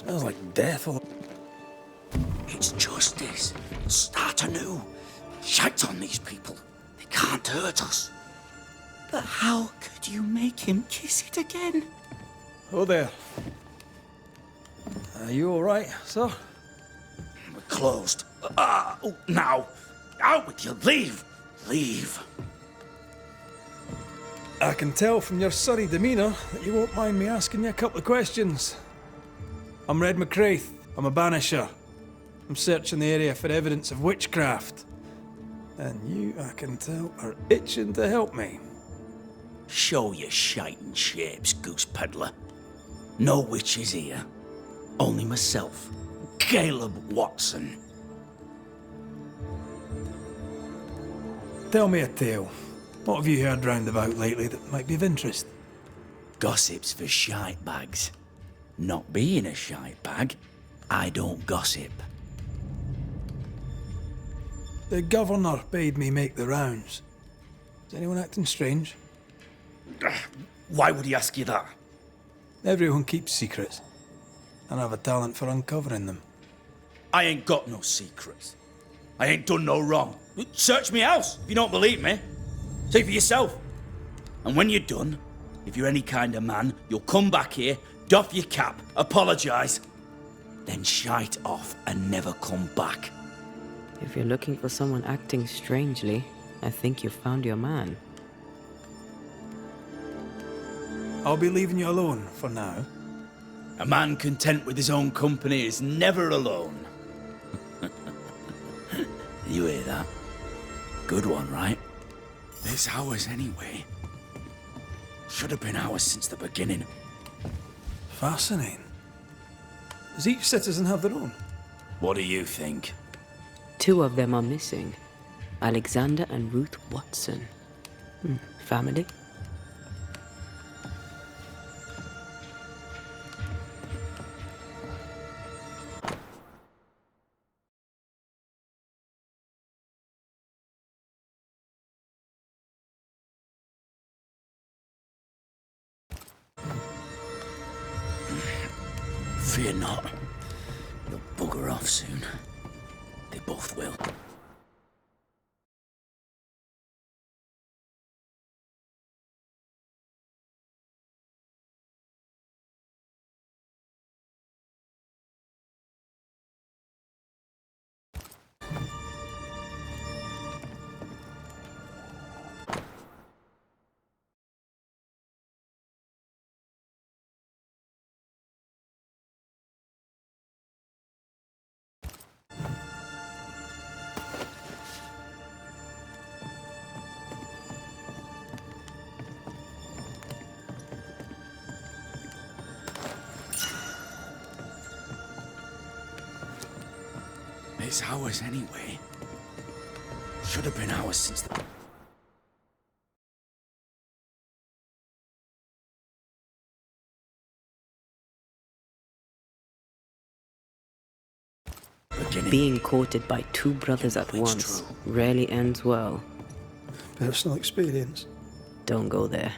Smells like death all... It's justice. Start anew. Shite on these people. They can't hurt us. But how could you make him kiss it again? Oh there. Are you alright, sir? We're closed. Now. Out with you. Leave. Leave. I can tell from your surly demeanour that you won't mind me asking you a couple of questions. I'm Red McCraith. I'm a Banisher. I'm searching the area for evidence of witchcraft. And you, I can tell, are itching to help me. Show your shiting shapes, goose peddler. No witches here. Only myself, Caleb Watson. Tell me a tale. What have you heard round about lately that might be of interest? Gossip's for shite bags. Not being a shite bag, I don't gossip. The governor bade me make the rounds. Is anyone acting strange? Why would he ask you that? Everyone keeps secrets, and I have a talent for uncovering them. I ain't got no secrets. I ain't done no wrong. Search me house if you don't believe me. See for yourself. And when you're done, if you're any kind of man, you'll come back here, doff your cap, apologise, then shite off and never come back. If you're looking for someone acting strangely, I think you've found your man. I'll be leaving you alone for now. A man content with his own company is never alone. You hear that? Good one, right? It's ours anyway. Should have been ours since the beginning. Fascinating. Does each citizen have their own? What do you think? 2 of them are missing. Alexander and Ruth Watson. Family? Fear not. They'll bugger off soon. They both will. It's ours anyway. Should have been ours since the... beginning. Being courted by 2 brothers at once rarely ends well. Personal experience. Don't go there.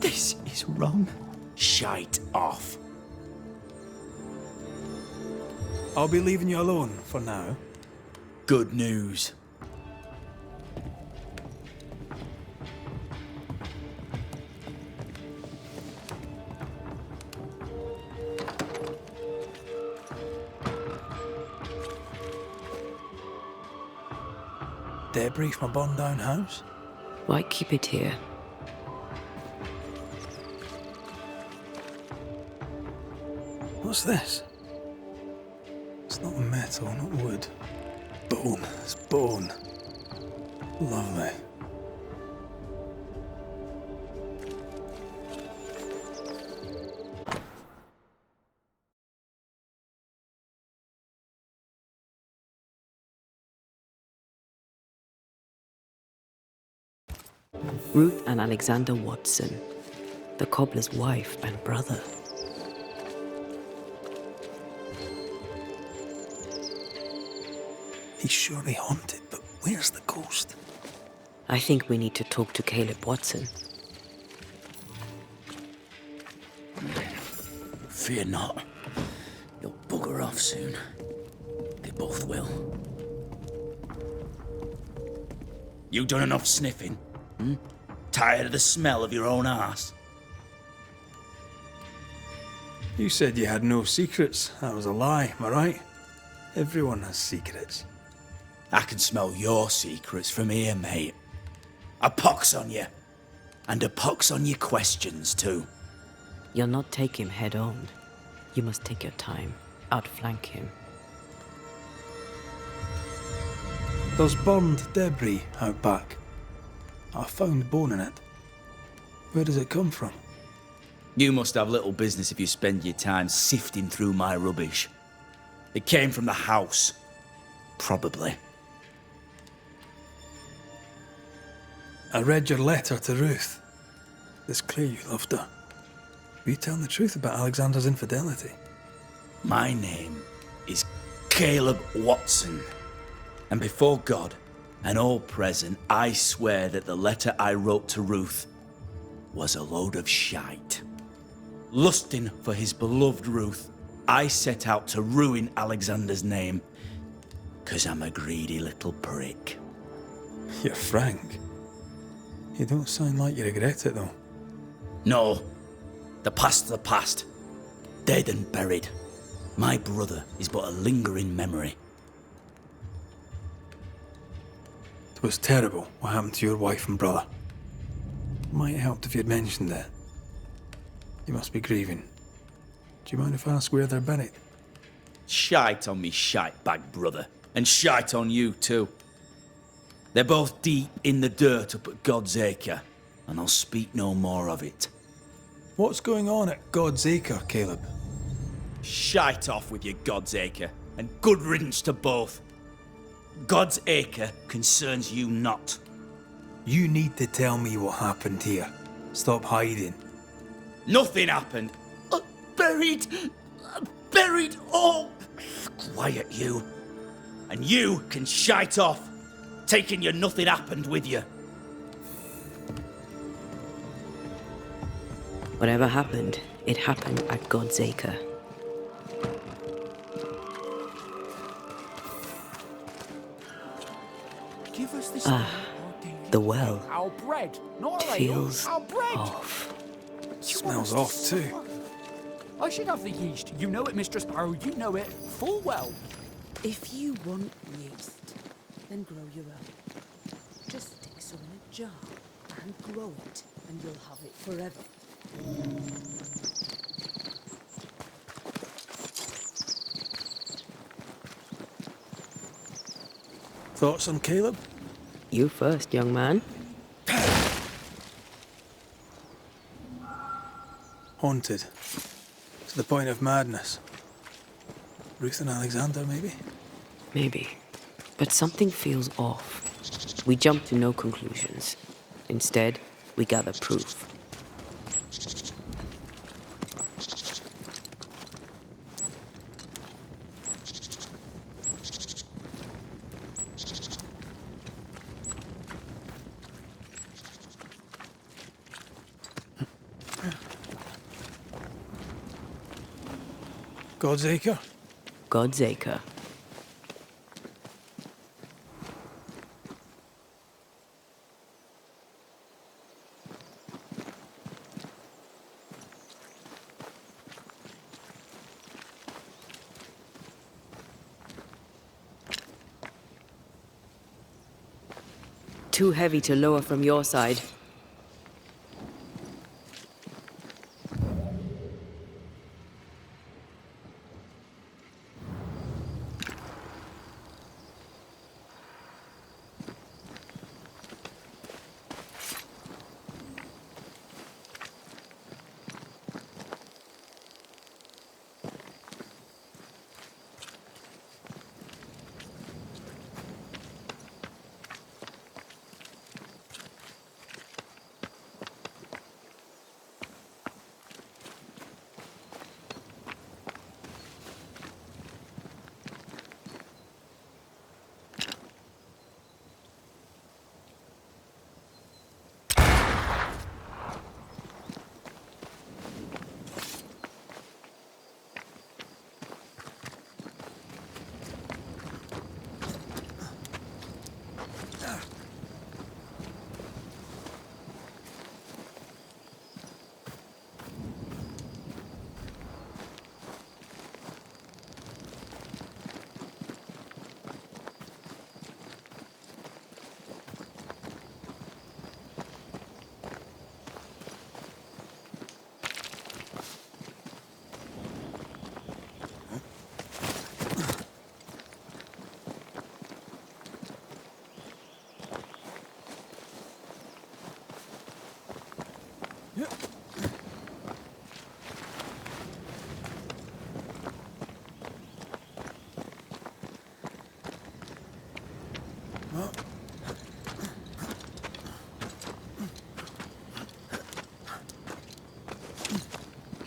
This is wrong. Shite off. I'll be leaving you alone for now. Good news. Debris from a burned down house? Why keep it here? What's this? It's not metal, not wood. Bone. It's bone. Lovely. Ruth and Alexander Watson. the cobbler's wife and brother. He's surely haunted, but where's the ghost? I think we need to talk to Caleb Watson. Fear not. You'll bugger off soon. They both will. You done enough sniffing? Hmm? Tired of the smell of your own arse? You said you had no secrets. That was a lie, am I right? Everyone has secrets. I can smell your secrets from here, mate. A pox on you. And a pox on your questions, too. You'll not take him head on. You must take your time, outflank him. There's burned debris out back. I found bone in it. Where does it come from? You must have little business if you spend your time sifting through my rubbish. It came from the house. Probably. I read your letter to Ruth. It's clear you loved her. Were you telling the truth about Alexander's infidelity? My name is Caleb Watson. And before God and all present, I swear that the letter I wrote to Ruth was a load of shite. Lusting for his beloved Ruth, I set out to ruin Alexander's name, 'cause I'm a greedy little prick. You're frank. You don't sound like you regret it, though. No, the past's the past. Dead and buried. My brother is but a lingering memory. It was terrible what happened to your wife and brother. Might have helped if you'd mentioned it. You must be grieving. Do you mind if I ask where they're buried? Shite on me shite bag brother, and shite on you too. They're both deep in the dirt up at God's Acre, and I'll speak no more of it. What's going on at God's Acre, Caleb? Shite off with your God's Acre, and good riddance to both. God's Acre concerns you not. You need to tell me what happened here. Stop hiding. Nothing happened. Buried. Buried. Oh, quiet you. And you can shite off, taking your nothing happened with you. Whatever happened, it happened at God's Acre. Give us this The well our bread, not our ale, feels our bread. off. Smells off too. I should have the yeast. You know it, Mistress Sparrow. You know it full well. If you want yeast, then grow your own. Just stick some in a jar and grow it, and you'll have it forever. Thoughts on Caleb? You first, young man. Haunted. To the point of madness. Ruth and Alexander, maybe? Maybe. But something feels off. We jump to no conclusions. Instead, we gather proof. God's Acre? God's Acre. Too heavy to lower from your side.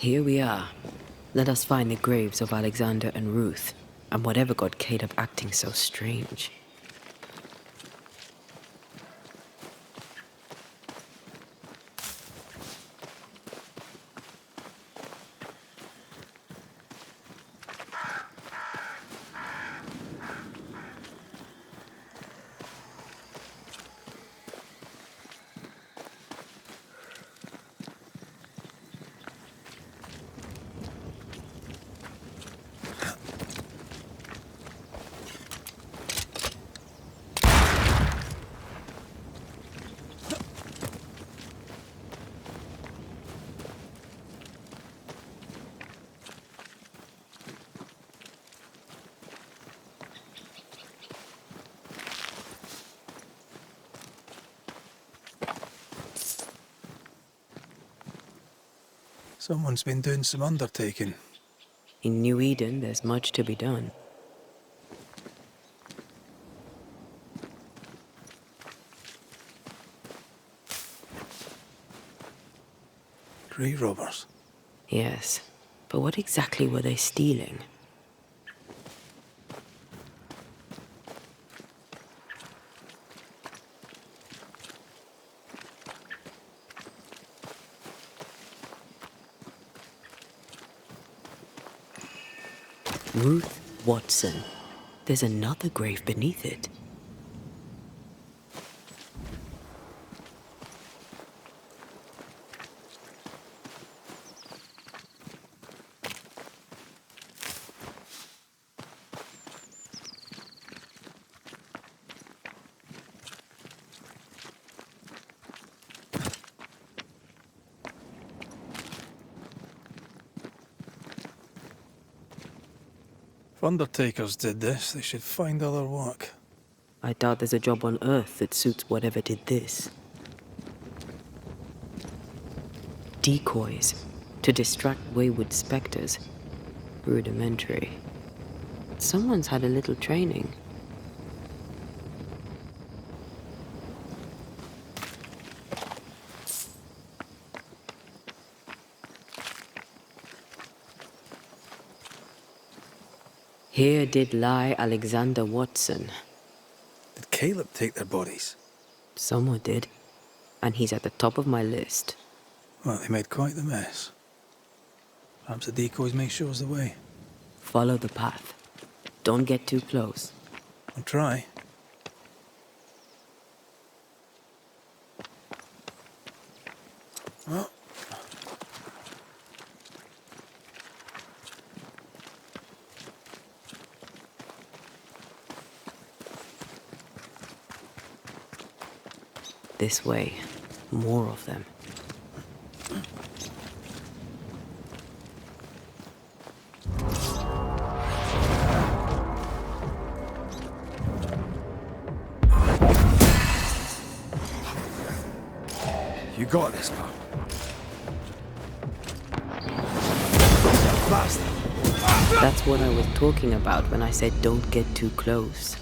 Here we are. Let us find the graves of Alexander and Ruth, and whatever got Caleb acting so strange. Someone's been doing some undertaking. In New Eden, there's much to be done. Grave robbers. Yes, but what exactly were they stealing? Ruth Watson. There's another grave beneath it. If undertakers did this, they should find other work. I doubt there's a job on Earth that suits whatever did this. Decoys to distract wayward specters. Rudimentary. Someone's had a little training. Here did lie Alexander Watson. Did Caleb take their bodies? Someone did. And he's at the top of my list. Well, they made quite the mess. Perhaps the decoys may show us the way. Follow the path. Don't get too close. I'll try. Well, This way. More of them. you got this, pal. Bastard! That's what I was talking about when I said don't get too close.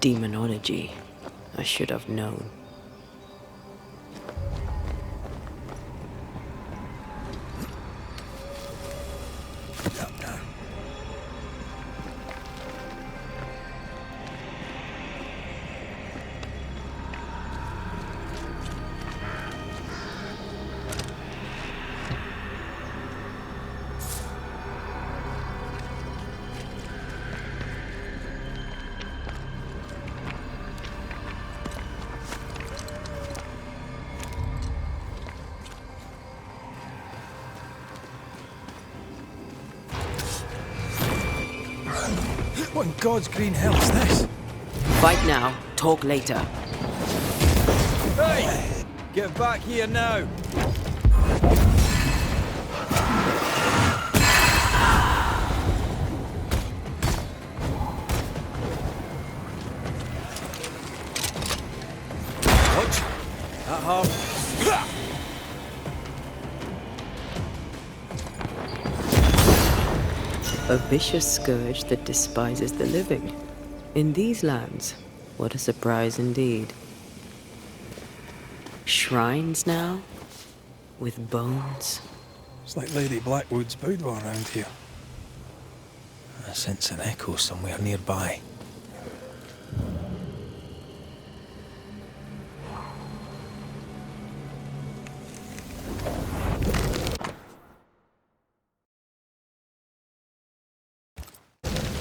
Demonology. I should have known. What in God's green hell is this? Fight now, talk later. Hey! Get back here now! Watch! That harm. A vicious scourge that despises the living. In these lands, what a surprise indeed. Shrines now? With bones? It's like Lady Blackwood's boudoir around here. I sense an echo somewhere nearby.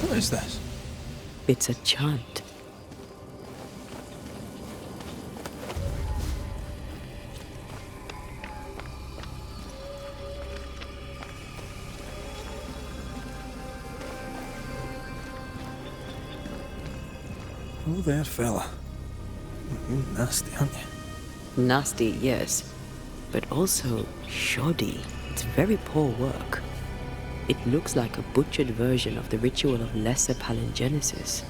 What is this? It's a chant. Oh there, fella. You're nasty, aren't you? Nasty, yes, but also shoddy. It's very poor work. It looks like a butchered version of the ritual of Lesser Palingenesis.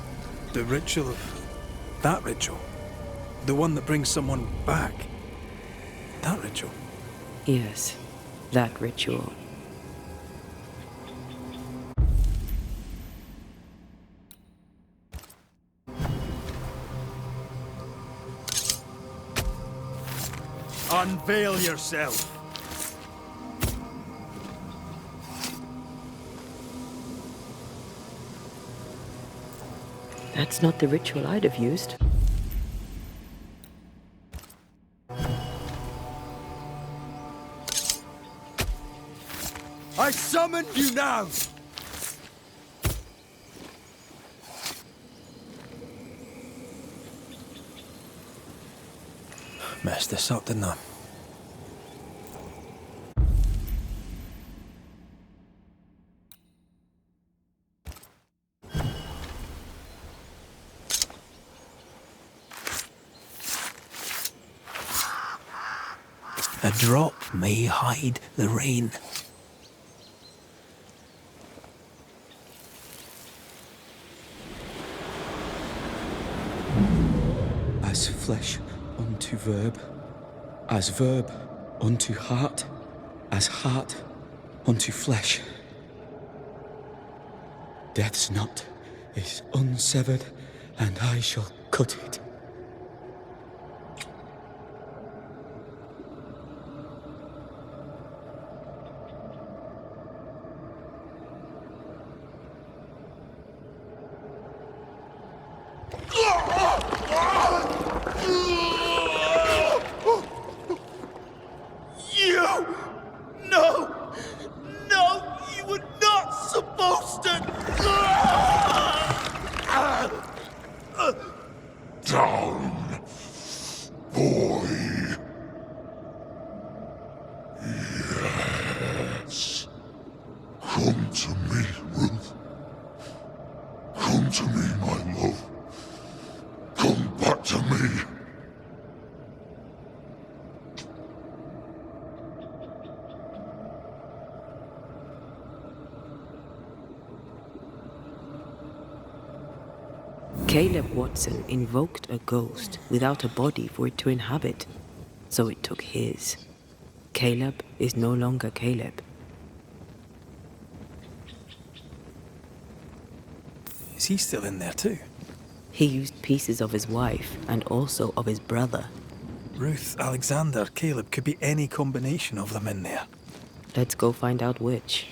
The ritual of... that ritual? The one that brings someone back? That ritual? Yes, that ritual. Unveil yourself. That's not the ritual I'd have used. I summon you now! Messed this up, didn't I? A drop may hide the rain. As flesh unto verb, as verb unto heart, as heart unto flesh. Death's knot is unsevered, and I shall cut it. You! No! No! You were not supposed to! Down, boy. Yes. Come to me, Ruth. Come to me, my love. Come back to me. Caleb Watson invoked a ghost without a body for it to inhabit, so it took his. Caleb is no longer Caleb. Is he still in there too? He used pieces of his wife and also of his brother. Ruth, Alexander, Caleb, could be any combination of them in there. Let's go find out which.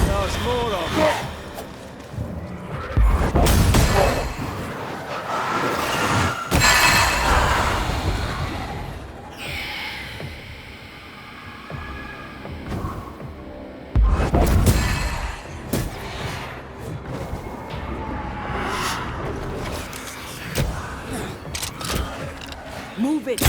There's more of them. Move it!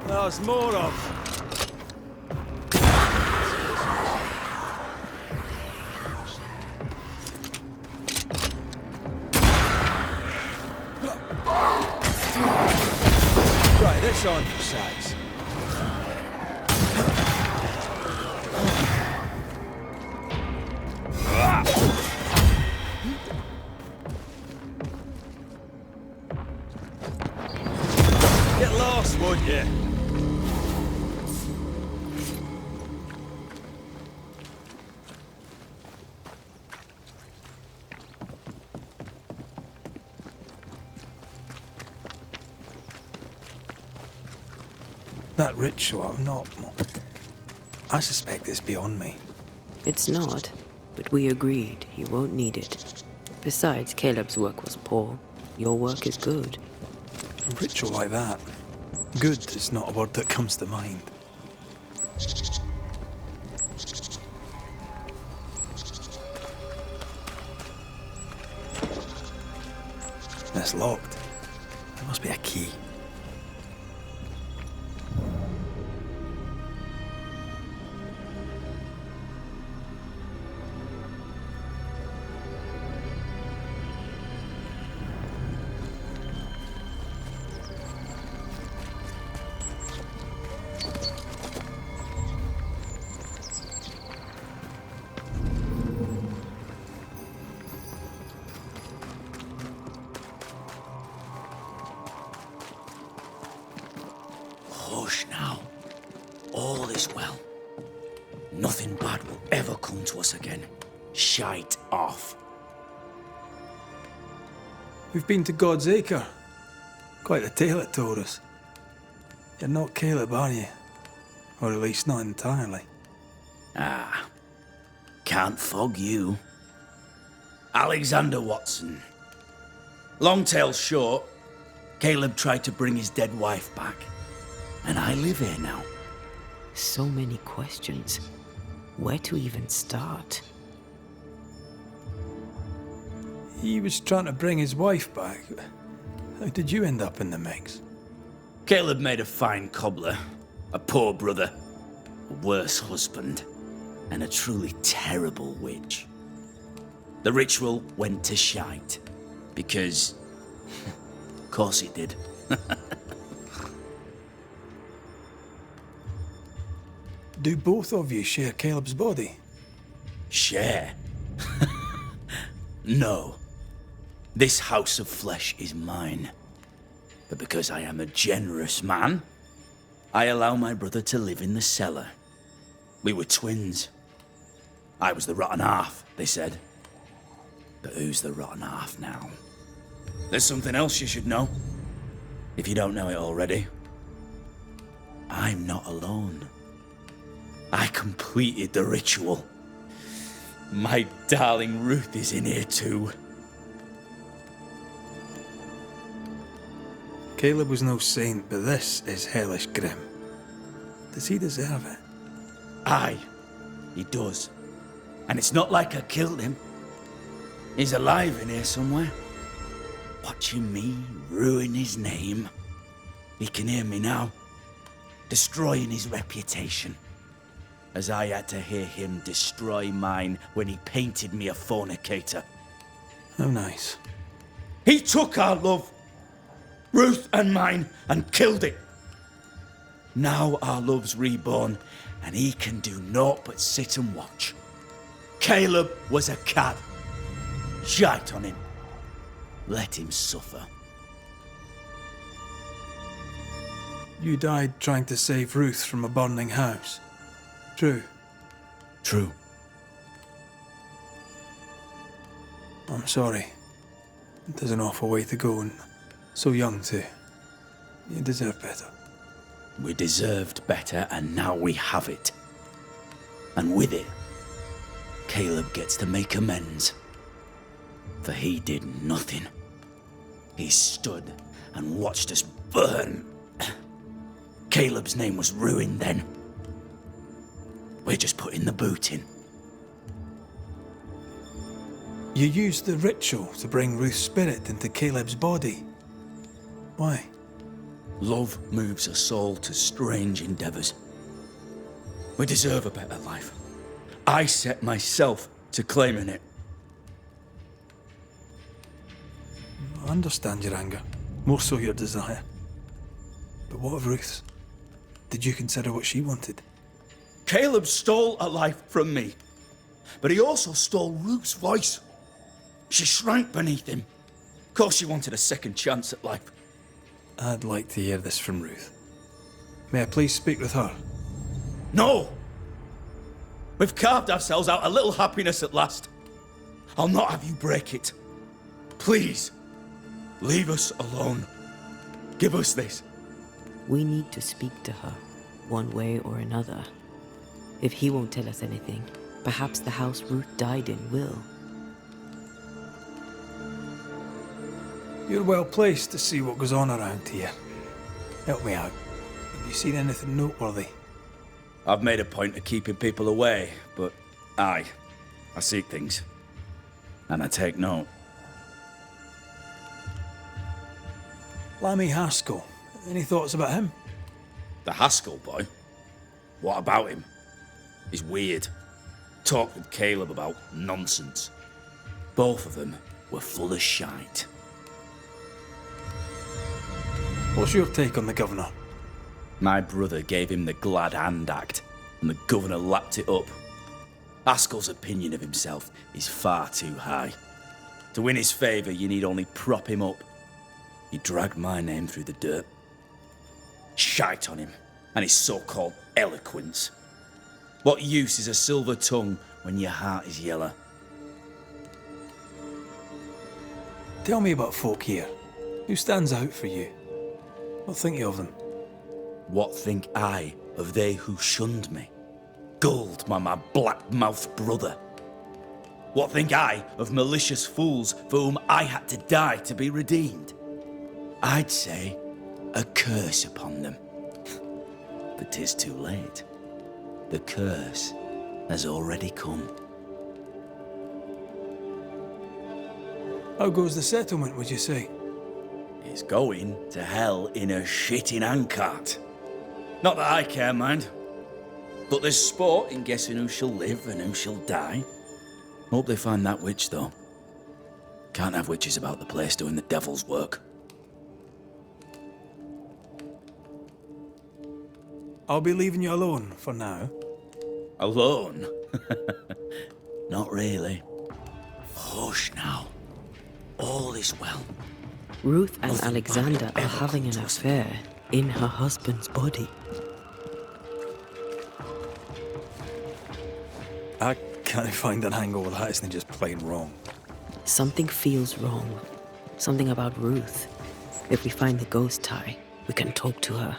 There's more of them. Right, this on your size. Get lost, would you? That ritual, not... I suspect it's beyond me. It's not, but we agreed he won't need it. Besides, Caleb's work was poor. Your work is good. A ritual like that. Good is not a word that comes to mind. It's locked. There must be a key. Hush now. All is well. Nothing bad will ever come to us again. Shite off. We've been to God's Acre. Quite the tale it told us. You're not Caleb, are you? Or at least not entirely. Ah. Can't fog you. Alexander Watson. Long tale short, Caleb tried to bring his dead wife back. And I live here now. So many questions. Where to even start? He was trying to bring his wife back. How did you end up in the mix? Caleb made a fine cobbler, a poor brother, a worse husband, and a truly terrible witch. The ritual went to shite, because... of course it did. Do both of you share Caleb's body? Share? No. This house of flesh is mine. But because I am a generous man, I allow my brother to live in the cellar. We were twins. I was the rotten half, they said. But who's the rotten half now? There's something else you should know. If you don't know it already. I'm not alone. I completed the ritual. My darling Ruth is in here too. Caleb was no saint, but this is hellish grim. Does he deserve it? Aye, he does. And it's not like I killed him. He's alive in here somewhere. Watching me ruin his name. He can hear me now. Destroying his reputation. As I had to hear him destroy mine when he painted me a fornicator. How nice. He took our love, Ruth and mine, and killed it. Now our love's reborn, and he can do naught but sit and watch. Caleb was a cad. Shite on him. Let him suffer. You died trying to save Ruth from a burning house. True. True. I'm sorry. It is an awful way to go, and so young too. You deserve better. We deserved better, and now we have it. And with it, Caleb gets to make amends. For he did nothing. He stood and watched us burn. Caleb's name was ruined then. We're just putting the boot in. You used the ritual to bring Ruth's spirit into Caleb's body. Why? Love moves a soul to strange endeavors. We deserve a better life. I set myself to claiming it. I understand your anger, more so your desire. But what of Ruth's? Did you consider what she wanted? Caleb stole a life from me, but he also stole Ruth's voice. She shrank beneath him. Of course she wanted a second chance at life. I'd like to hear this from Ruth. May I please speak with her? No! We've carved ourselves out a little happiness at last. I'll not have you break it. Please, leave us alone. Give us this. We need to speak to her, one way or another. If he won't tell us anything, perhaps the house Ruth died in will. You're well placed to see what goes on around here. Help me out. Have you seen anything noteworthy? I've made a point of keeping people away, but I seek things. And I take note. Lammy Haskell. Any thoughts about him? The Haskell boy? What about him? He's weird. Talked with Caleb about nonsense. Both of them were full of shite. What's your take on the governor? My brother gave him the glad hand act, and the governor lapped it up. Haskell's opinion of himself is far too high. To win his favour, you need only prop him up. He dragged my name through the dirt. Shite on him, and his so-called eloquence. What use is a silver tongue when your heart is yellow? Tell me about folk here. Who stands out for you? What think you of them? What think I of they who shunned me? Gulled by my black-mouthed brother. What think I of malicious fools for whom I had to die to be redeemed? I'd say a curse upon them. But 'tis too late. The curse has already come. How goes the settlement, would you say? It's going to hell in a shitting handcart. Not that I care, mind. But there's sport in guessing who shall live and who shall die. Hope they find that witch, though. Can't have witches about the place doing the devil's work. I'll be leaving you alone for now. Alone? Not really. Hush now. All is well. Ruth and Nothing Alexander bad are ever having an come to us. affair in her husband's body. can't find an angle with that isn't just plain wrong. Something feels wrong. Something about Ruth. If we find the ghost tie, we can talk to her.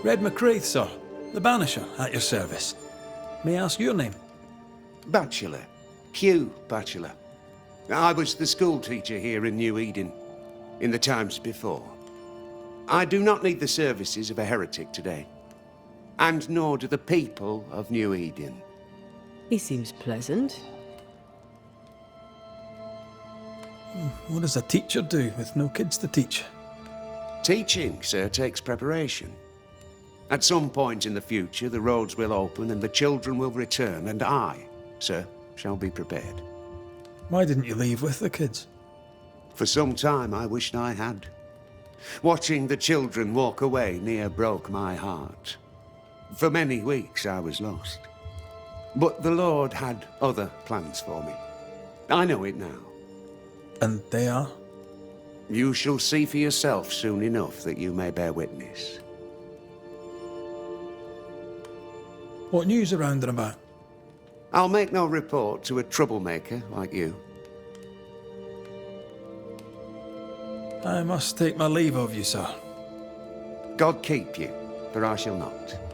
Red McCraith, sir. The Banisher, at your service. May I ask your name? Bachelor. Hugh Bachelor. I was the school teacher here in New Eden, in the times before. I do not need the services of a heretic today, and nor do the people of New Eden. He seems pleasant. What does a teacher do with no kids to teach? Teaching, sir, takes preparation. At some point in the future, the roads will open and the children will return, and I, sir, shall be prepared. Why didn't you leave with the kids? For some time, I wished I had. Watching the children walk away near broke my heart. For many weeks, I was lost. But the Lord had other plans for me. I know it now. And they are? You shall see for yourself soon enough that you may bear witness. What news around and about? I'll make no report to a troublemaker like you. I must take my leave of you, sir. God keep you, for I shall not.